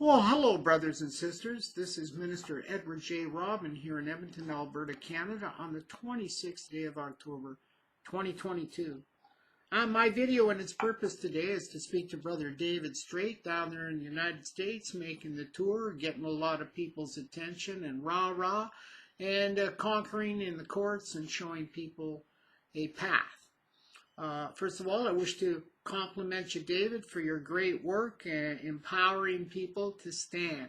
Well, hello, brothers and sisters. This is Minister Edward J. Robin here in Edmonton, Alberta, Canada, on the 26th day of October, 2022. My video and its purpose today is to speak to Brother David Straight down there in the United States, making the tour, getting a lot of people's attention and rah-rah, and conquering in the courts and showing people a path. First of all, I wish to compliment you, David, for your great work and empowering people to stand.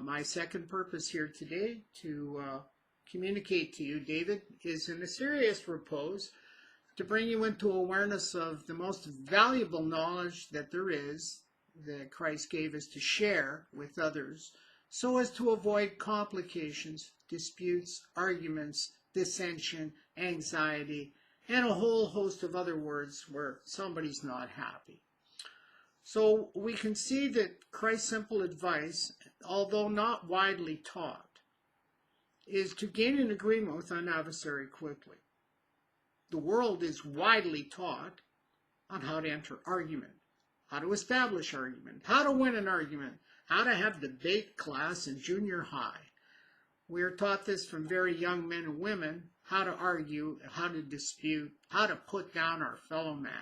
My second purpose here today to communicate to you, David, is in a serious repose to bring you into awareness of the most valuable knowledge that there is that Christ gave us to share with others so as to avoid complications, disputes, arguments, dissension, anxiety, and a whole host of other words where somebody's not happy. So we can see that Christ's simple advice, although not widely taught, is to gain an agreement with an adversary quickly. The world is widely taught on how to enter argument, how to establish argument, how to win an argument, how to have debate class in junior high. We are taught this from very young men and women, how to argue, how to dispute, how to put down our fellow man.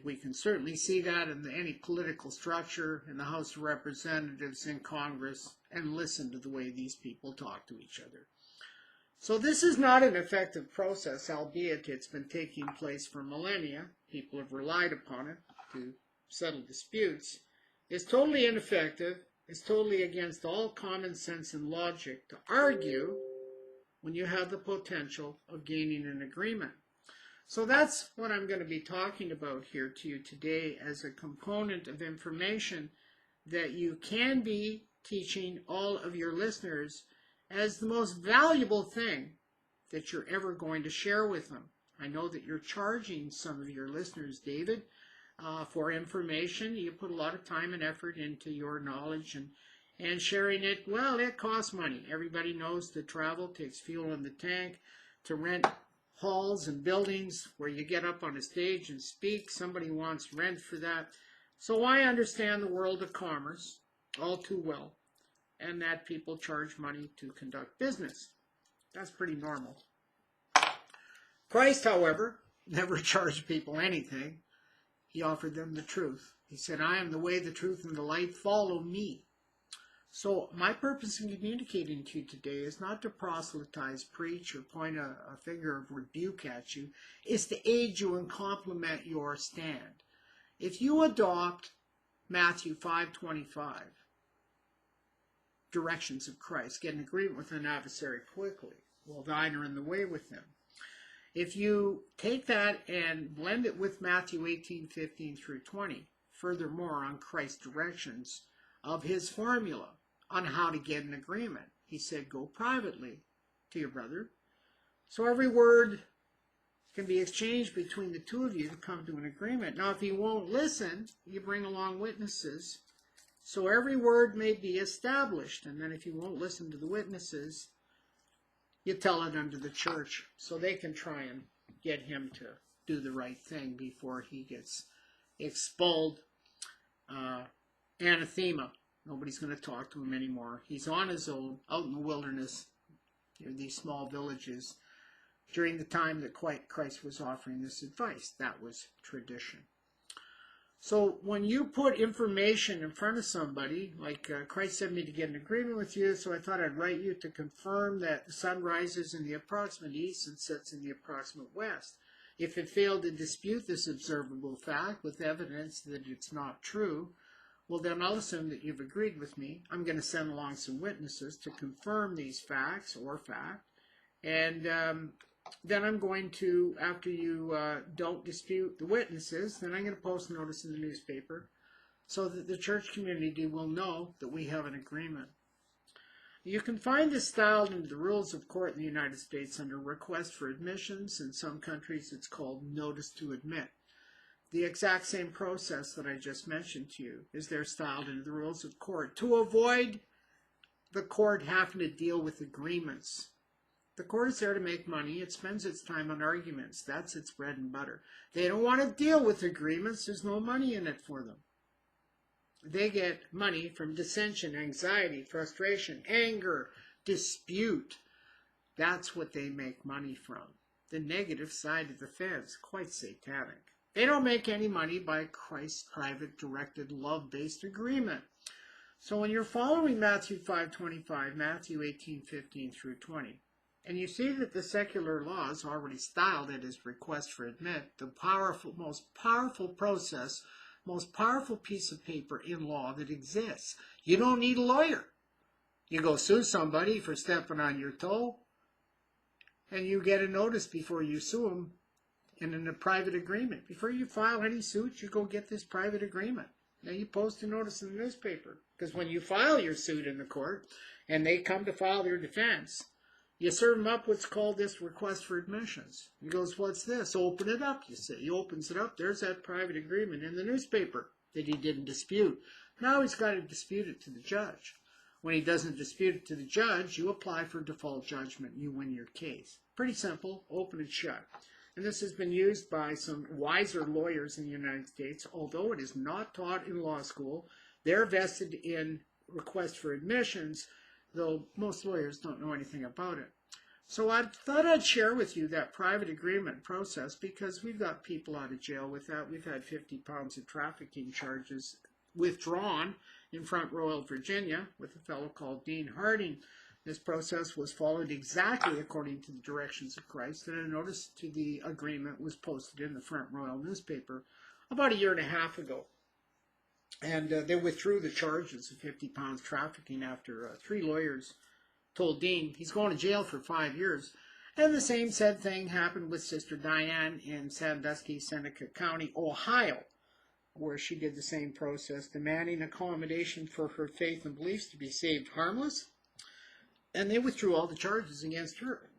We can certainly see that in any political structure in the House of Representatives, in Congress, and listen to the way these people talk to each other. So this is not an effective process, albeit it's been taking place for millennia. People have relied upon it to settle disputes. It's totally ineffective. It's totally against all common sense and logic to argue when you have the potential of gaining an agreement. So that's what I'm going to be talking about here to you today as a component of information that you can be teaching all of your listeners as the most valuable thing that you're ever going to share with them. I know that you're charging some of your listeners, David, for information. You put a lot of time and effort into your knowledge and sharing it. Well, it costs money. Everybody knows to travel takes fuel in the tank, to rent halls and buildings where you get up on a stage and speak. Somebody wants rent for that. So I understand the world of commerce all too well, and that people charge money to conduct business. That's pretty normal. Christ, however, never charged people anything. He offered them the truth. He said, I am the way, the truth, and the light. Follow me. So my purpose in communicating to you today is not to proselytize, preach, or point a finger of rebuke at you. It's to aid you and complement your stand. If you adopt Matthew 5:25, directions of Christ, get an agreement with an adversary quickly, while thine are in the way with him. If you take that and blend it with Matthew 18:15 through 20, furthermore on Christ's directions of his formula on how to get an agreement. He said, go privately to your brother. So every word can be exchanged between the two of you to come to an agreement. Now, if he won't listen, you bring along witnesses. So every word may be established. And then if you won't listen to the witnesses, you tell it unto the church so they can try and get him to do the right thing before he gets expelled, anathema. Nobody's going to talk to him anymore. He's on his own, out in the wilderness, near these small villages, during the time that Christ was offering this advice. That was tradition. So when you put information in front of somebody, like Christ sent me to get an agreement with you, so I thought I'd write you to confirm that the sun rises in the approximate east and sets in the approximate west. If it failed to dispute this observable fact with evidence that it's not true, well, then I'll assume that you've agreed with me. I'm going to send along some witnesses to confirm these facts or fact. And then I'm going to, after you don't dispute the witnesses, then I'm going to post a notice in the newspaper so that the church community will know that we have an agreement. You can find this styled into the rules of court in the United States under request for admissions. In some countries, it's called notice to admit. The exact same process that I just mentioned to you is there styled into the rules of court to avoid the court having to deal with agreements. The court is there to make money. It spends its time on arguments. That's its bread and butter. They don't want to deal with agreements. There's no money in it for them. They get money from dissension, anxiety, frustration, anger, dispute. That's what they make money from. The negative side of the fence, quite satanic. They don't make any money by Christ's private, directed, love-based agreement. So when you're following Matthew 5:25, Matthew 18:15 through 20, and you see that the secular law is already styled it as request for admit, the most powerful process, most powerful piece of paper in law that exists. You don't need a lawyer. You go sue somebody for stepping on your toe, and you get a notice before you sue them in a private agreement. Before you file any suit, you go get this private agreement. Now you post a notice in the newspaper, because when you file your suit in the court and they come to file their defense, you serve them up what's called this request for admissions. He goes, what's this? Open it up, you say. He opens it up. There's that private agreement in the newspaper that he didn't dispute. Now he's got to dispute it to the judge. When he doesn't dispute it to the judge, you apply for default judgment and you win your case. Pretty simple, open and shut. And this has been used by some wiser lawyers in the United States, although it is not taught in law school. They're vested in request for admissions, though most lawyers don't know anything about it. So I thought I'd share with you that private agreement process, because we've got people out of jail with that. We've had 50 pounds of trafficking charges withdrawn in Front Royal, Virginia, with a fellow called Dean Harding. This process was followed exactly according to the directions of Christ, and a notice to the agreement was posted in the Front Royal newspaper about a year and a half ago. And they withdrew the charges of 50 pounds trafficking after 3 lawyers told Dean he's going to jail for 5 years. And the same said thing happened with Sister Diane in Sandusky, Seneca County, Ohio, where she did the same process, demanding accommodation for her faith and beliefs to be saved harmless. And they withdrew all the charges against her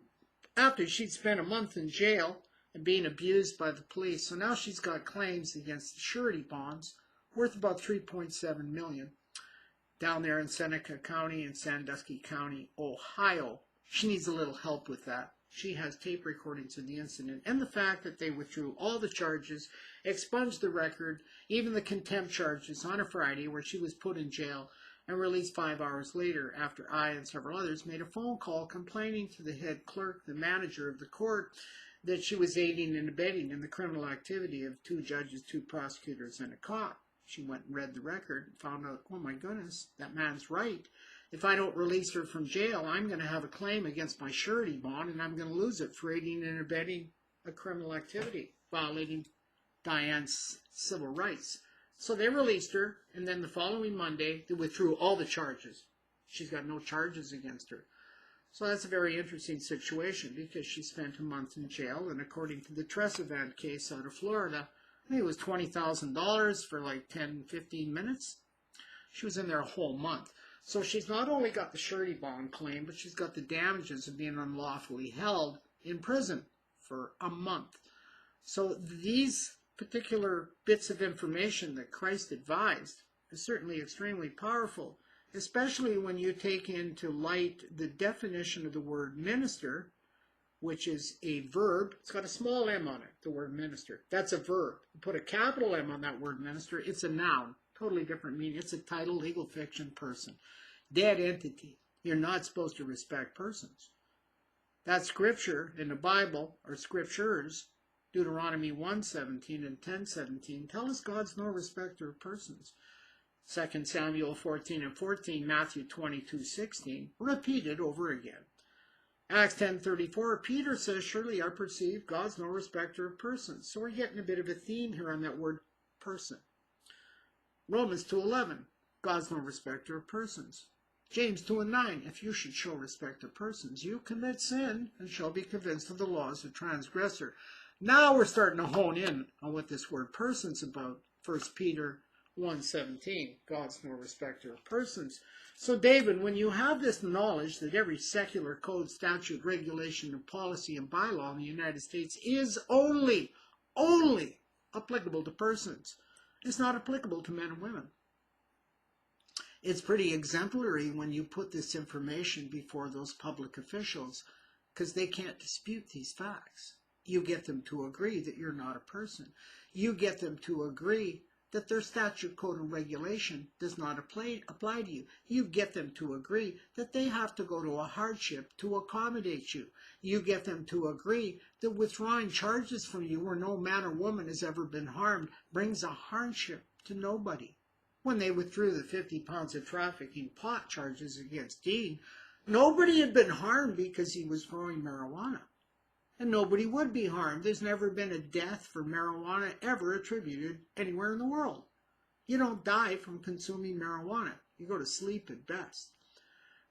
after she'd spent a month in jail and being abused by the police. So now she's got claims against the surety bonds worth about $3.7 million down there in Seneca County and Sandusky County, Ohio. She needs a little help with that. She has tape recordings of the incident and the fact that they withdrew all the charges, expunged the record, even the contempt charges on a Friday where she was put in jail and released 5 hours later after I and several others made a phone call complaining to the head clerk, the manager of the court, that she was aiding and abetting in the criminal activity of 2 judges, 2 prosecutors, and a cop. She went and read the record and found out, oh my goodness, that man's right. If I don't release her from jail, I'm going to have a claim against my surety bond, and I'm going to lose it for aiding and abetting a criminal activity, violating Diane's civil rights. So they released her, and then the following Monday, they withdrew all the charges. She's got no charges against her. So that's a very interesting situation, because she spent a month in jail, and according to the Treasury case out of Florida, I think it was $20,000 for like 10, 15 minutes. She was in there a whole month. So she's not only got the surety bond claim, but she's got the damages of being unlawfully held in prison for a month. So these particular bits of information that Christ advised is certainly extremely powerful, especially when you take into light the definition of the word minister, which is a verb. It's got a small m on it, the word minister. That's a verb. You put a capital M on that word minister, it's a noun. Totally different meaning. It's a title, legal fiction, person. Dead entity. You're not supposed to respect persons. That scripture in the Bible, or scriptures, Deuteronomy 1:17 and 10:17, tell us God's no respecter of persons. 2 Samuel 14 and 14, Matthew 22:16, repeated over again. Acts 10:34, Peter says, surely I perceive God's no respecter of persons. So we're getting a bit of a theme here on that word person. Romans 2:11, God's no respecter of persons. James 2:9, if you should show respect to persons, you commit sin and shall be convinced of the laws of transgressor. Now we're starting to hone in on what this word person's about. 1 Peter 1:17, God's no respecter of persons. So David, when you have this knowledge that every secular code, statute, regulation, and policy and bylaw in the United States is only applicable to persons, it's not applicable to men and women. It's pretty exemplary when you put this information before those public officials, because they can't dispute these facts. You get them to agree that you're not a person. You get them to agree that their statute, code, and regulation does not apply to you. You get them to agree that they have to go to a hardship to accommodate you. You get them to agree that withdrawing charges from you where no man or woman has ever been harmed brings a hardship to nobody. When they withdrew the 50 pounds of trafficking pot charges against Dean, nobody had been harmed because he was growing marijuana. And nobody would be harmed. There's never been a death for marijuana ever attributed anywhere in the world. You don't die from consuming marijuana. You go to sleep at best.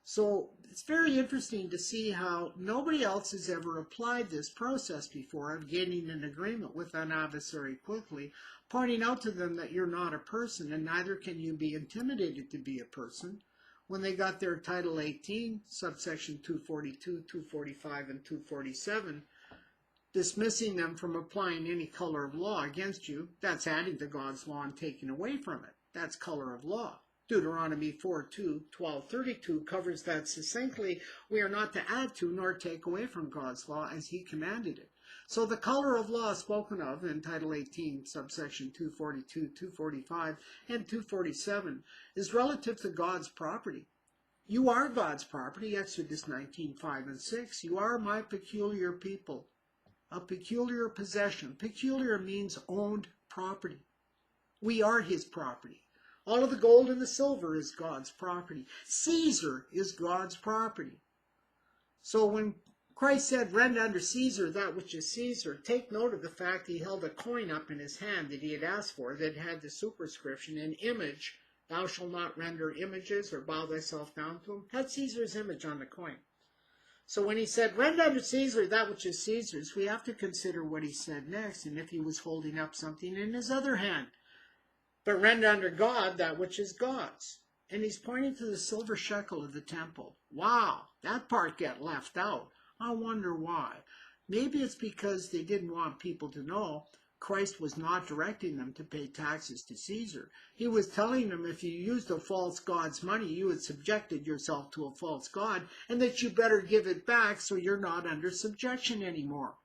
So it's very interesting to see how nobody else has ever applied this process before of getting an agreement with an adversary quickly, pointing out to them that you're not a person and neither can you be intimidated to be a person. When they got their Title 18, subsection 242, 245, and 247, dismissing them from applying any color of law against you, that's adding to God's law and taking away from it. That's color of law. Deuteronomy 4:2, 12:32 covers that succinctly. We are not to add to nor take away from God's law as he commanded it. So the color of law spoken of in Title 18, subsection 242, 245, and 247 is relative to God's property. You are God's property, Exodus 19:5 and 6. You are my peculiar people, a peculiar possession. Peculiar means owned property. We are his property. All of the gold and the silver is God's property. Caesar is God's property. So when Christ said, render unto Caesar that which is Caesar, take note of the fact he held a coin up in his hand that he had asked for that had the superscription, an image, thou shalt not render images or bow thyself down to him, had Caesar's image on the coin. So when he said, render unto Caesar that which is Caesar's, we have to consider what he said next, and if he was holding up something in his other hand. But render unto God that which is God's. And he's pointing to the silver shekel of the temple. Wow, that part got left out. I wonder why. Maybe it's because they didn't want people to know Christ was not directing them to pay taxes to Caesar. He was telling them if you used a false god's money, you had subjected yourself to a false god, and that you better give it back so you're not under subjection anymore.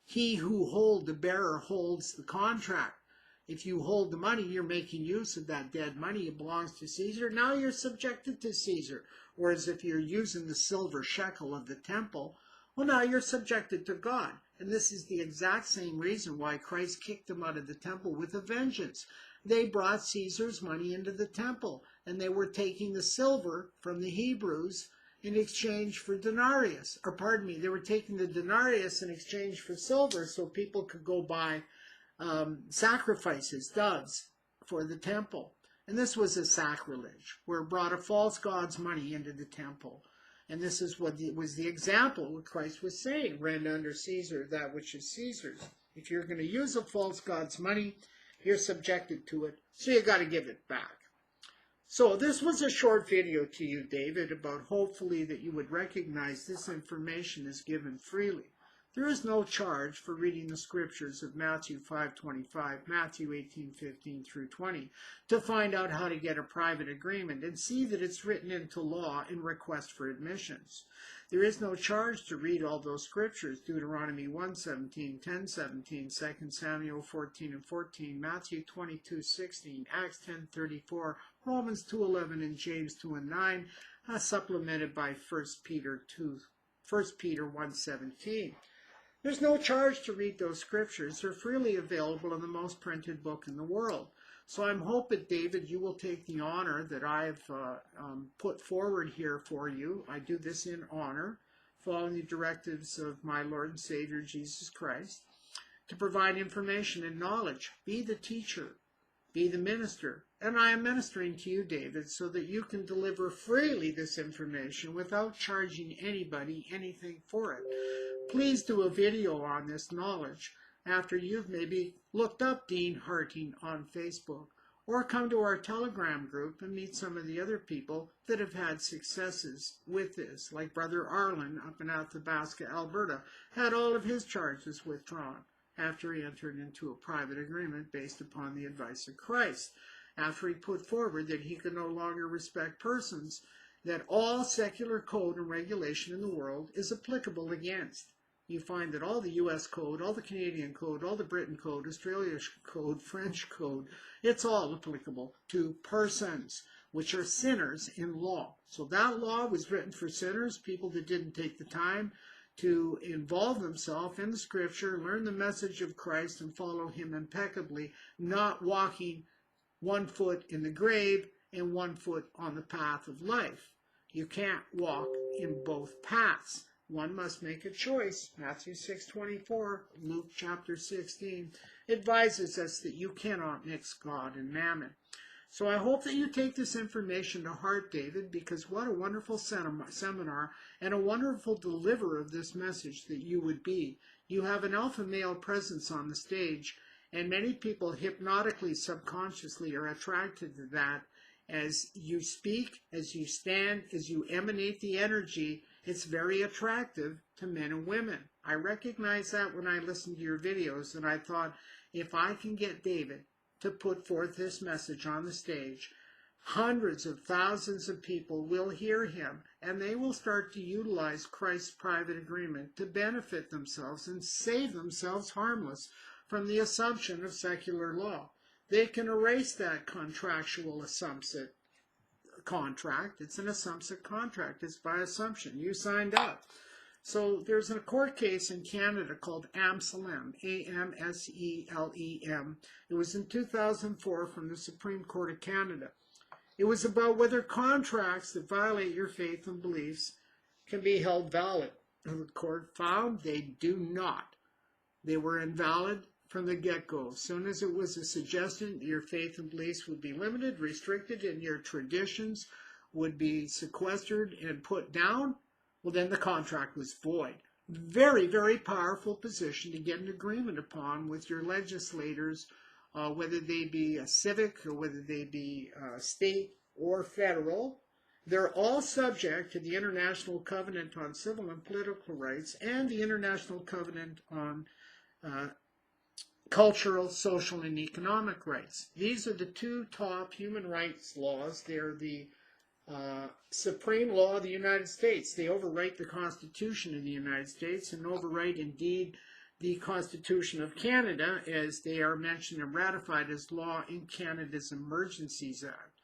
He who holds the bearer holds the contract. If you hold the money, you're making use of that dead money. It belongs to Caesar. Now you're subjected to Caesar. Whereas if you're using the silver shekel of the temple, well, now you're subjected to God. And this is the exact same reason why Christ kicked them out of the temple with a vengeance. They brought Caesar's money into the temple, and they were taking the silver from the Hebrews in exchange for denarius. Or pardon me, they were taking the denarius in exchange for silver so people could go buy sacrifices, doves, for the temple. And this was a sacrilege, where it brought a false god's money into the temple. And this is what was the example what Christ was saying, render unto Caesar that which is Caesar's. If you're going to use a false god's money, you're subjected to it, so you got to give it back. So this was a short video to you, David, about hopefully that you would recognize this information is given freely. There is no charge for reading the scriptures of Matthew 5:25, Matthew 18:15 through 20, to find out how to get a private agreement and see that it's written into law in request for admissions. There is no charge to read all those scriptures, Deuteronomy 1:17, 10:17, 2 Samuel 14:14, Matthew 22:16, Acts 10:34, Romans 2:11, and James 2:9, supplemented by 1 Peter 1:17. There's no charge to read those scriptures. They're freely available in the most printed book in the world. So I'm hoping, David, you will take the honor that I've put forward here for you. I do this in honor, following the directives of my Lord and Savior, Jesus Christ, to provide information and knowledge. Be the teacher. Be the minister. And I am ministering to you, David, so that you can deliver freely this information without charging anybody anything for it. Please do a video on this knowledge after you've maybe looked up Dean Harting on Facebook, or come to our Telegram group and meet some of the other people that have had successes with this, like Brother Arlen up in Athabasca, Alberta, had all of his charges withdrawn after he entered into a private agreement based upon the advice of Christ, after he put forward that he could no longer respect persons that all secular code and regulation in the world is applicable against. you find that all the U.S. code, all the Canadian code, all the Britain code, Australia code, French code, it's all applicable to persons, which are sinners in law. So that law was written for sinners, people that didn't take the time to involve themselves in the scripture, learn the message of Christ, and follow him impeccably, not walking 1 foot in the grave and 1 foot on the path of life. You can't walk in both paths. One must make a choice. Matthew 6:24, Luke chapter 16 advises us that you cannot mix God and mammon. So I hope that you take this information to heart, David, because what a wonderful seminar and a wonderful deliverer of this message that you would be. You have an alpha male presence on the stage, and many people hypnotically, subconsciously are attracted to that. As you speak, as you stand, as you emanate the energy, it's very attractive to men and women. I recognize that when I listened to your videos, and I thought, if I can get David to put forth this message on the stage, hundreds of thousands of people will hear him, and they will start to utilize Christ's private agreement to benefit themselves and save themselves harmless from the assumption of secular law. They can erase that contractual assumption contract. It's an assumption contract. It's by assumption. You signed up. So there's a court case in Canada called AMSELEM, A-M-S-E-L-E-M. It was in 2004 from the Supreme Court of Canada. It was about whether contracts that violate your faith and beliefs can be held valid. And the court found they do not. They were invalid from the get-go. As soon as it was a suggestion, your faith and beliefs would be limited, restricted, and your traditions would be sequestered and put down, well, then the contract was void. Very, very powerful position to get an agreement upon with your legislators, whether they be a civic or whether they be state or federal. They're all subject to the International Covenant on Civil and Political Rights and the International Covenant on Cultural, Social, and Economic Rights. These are the two top human rights laws. They're the supreme law of the United States. They overwrite the Constitution of the United States and overwrite indeed the Constitution of Canada, as they are mentioned and ratified as law in Canada's Emergencies Act.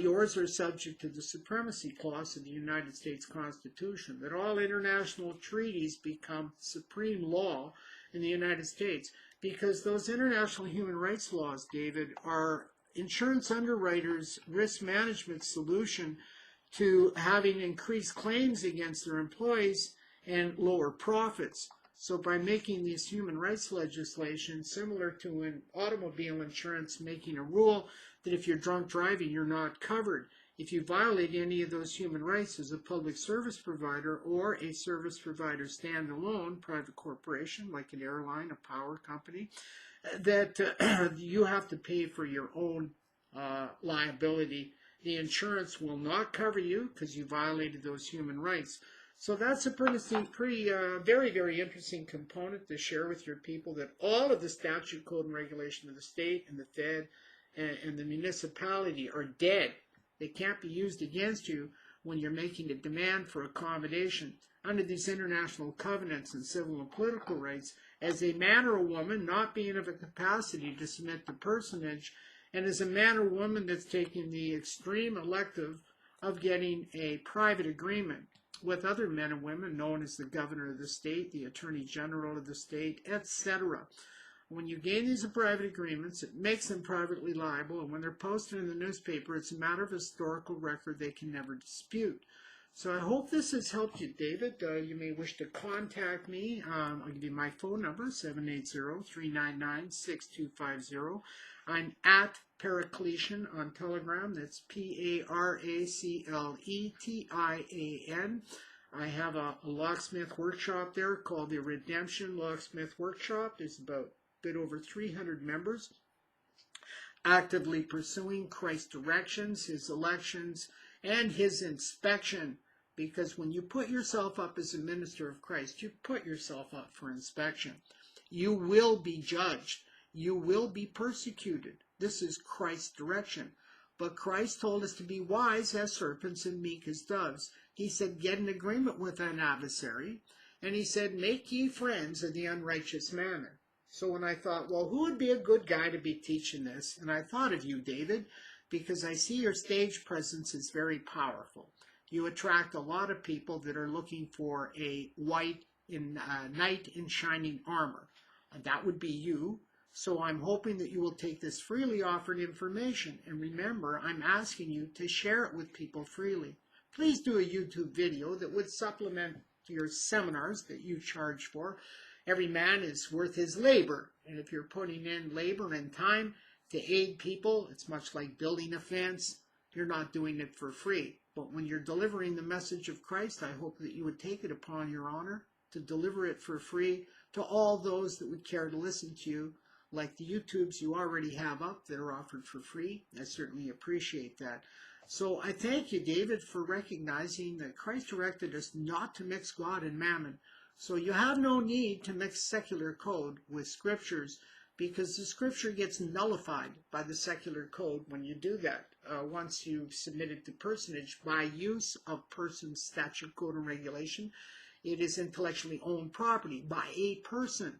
Yours are subject to the supremacy clause of the United States Constitution, that all international treaties become supreme law in the United States, because those international human rights laws, David, are insurance underwriters' risk management solution to having increased claims against their employees and lower profits. So by making these human rights legislation similar to an automobile insurance, making a rule that if you're drunk driving, you're not covered. If you violate any of those human rights as a public service provider or a service provider standalone, private corporation like an airline, a power company, that you have to pay for your own liability. The insurance will not cover you because you violated those human rights. So that's a very, very interesting component to share with your people, that all of the statute, code, and regulation of the state and the Fed and the municipality are dead. They can't be used against you when you're making a demand for accommodation under these international covenants and civil and political rights as a man or a woman not being of a capacity to submit to personage, and as a man or woman that's taking the extreme elective of getting a private agreement with other men and women known as the governor of the state, the attorney general of the state, etc. When you gain these private agreements, it makes them privately liable, and when they're posted in the newspaper, it's a matter of historical record they can never dispute. So I hope this has helped you, David. You may wish to contact me. I'll give you my phone number, 780-399-6250. I'm at Paracletian on Telegram. That's Paracletian. I have a locksmith workshop there called the Redemption Locksmith Workshop. There's about a bit over 300 members actively pursuing Christ's directions, his elections, and his inspection. Because when you put yourself up as a minister of Christ, you put yourself up for inspection. You will be judged. You will be persecuted. This is Christ's direction. But Christ told us to be wise as serpents and meek as doves. He said, get an agreement with an adversary. And he said, make ye friends of the unrighteous mammon. So when I thought, well, who would be a good guy to be teaching this? And I thought of you, David, because I see your stage presence is very powerful. You attract a lot of people that are looking for a knight in shining armor. And that would be you. So I'm hoping that you will take this freely offered information. And remember, I'm asking you to share it with people freely. Please do a YouTube video that would supplement your seminars that you charge for. Every man is worth his labor. And if you're putting in labor and time to aid people, it's much like building a fence. You're not doing it for free. But when you're delivering the message of Christ, I hope that you would take it upon your honor to deliver it for free to all those that would care to listen to you, like the YouTubes you already have up that are offered for free. I certainly appreciate that. So I thank you, David, for recognizing that Christ directed us not to mix God and mammon. So you have no need to mix secular code with scriptures, because the scripture gets nullified by the secular code when you do that. Once you've submitted to personage by use of person's statute, code, and regulation, it is intellectually owned property by a person.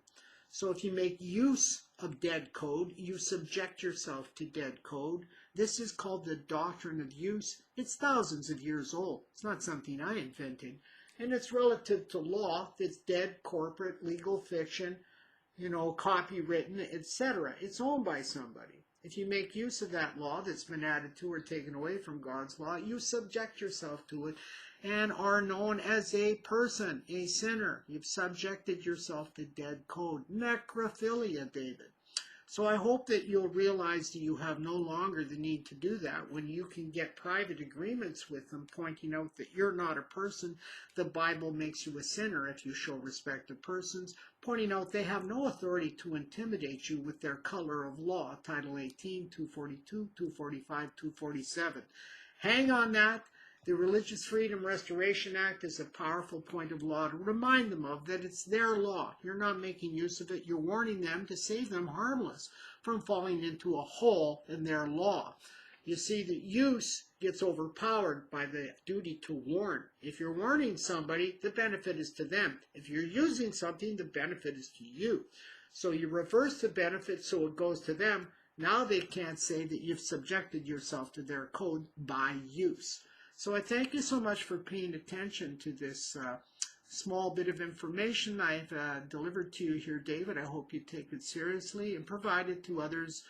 So if you make use of dead code, you subject yourself to dead code. This is called the doctrine of use. It's thousands of years old. It's not something I invented. And it's relative to law that's dead, corporate, legal fiction, copywritten, etc. It's owned by somebody. If you make use of that law that's been added to or taken away from God's law, you subject yourself to it and are known as a person, a sinner. You've subjected yourself to dead code. Necrophilia, David. So I hope that you'll realize that you have no longer the need to do that when you can get private agreements with them pointing out that you're not a person. The Bible makes you a sinner if you show respect to persons, pointing out they have no authority to intimidate you with their color of law, Title 18, 242, 245, 247. Hang on that. The Religious Freedom Restoration Act is a powerful point of law to remind them of that it's their law. You're not making use of it. You're warning them to save them harmless from falling into a hole in their law. You see, the use gets overpowered by the duty to warn. If you're warning somebody, the benefit is to them. If you're using something, the benefit is to you. So you reverse the benefit so it goes to them. Now they can't say that you've subjected yourself to their code by use. So I thank you so much for paying attention to this small bit of information I've delivered to you here, David. I hope you take it seriously and provide it to others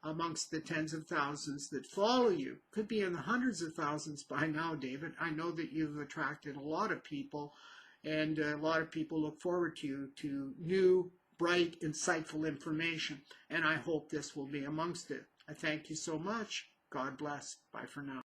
amongst the tens of thousands that follow you. Could be in the hundreds of thousands by now, David. I know that you've attracted a lot of people, and a lot of people look forward to new, bright, insightful information. And I hope this will be amongst it. I thank you so much. God bless. Bye for now.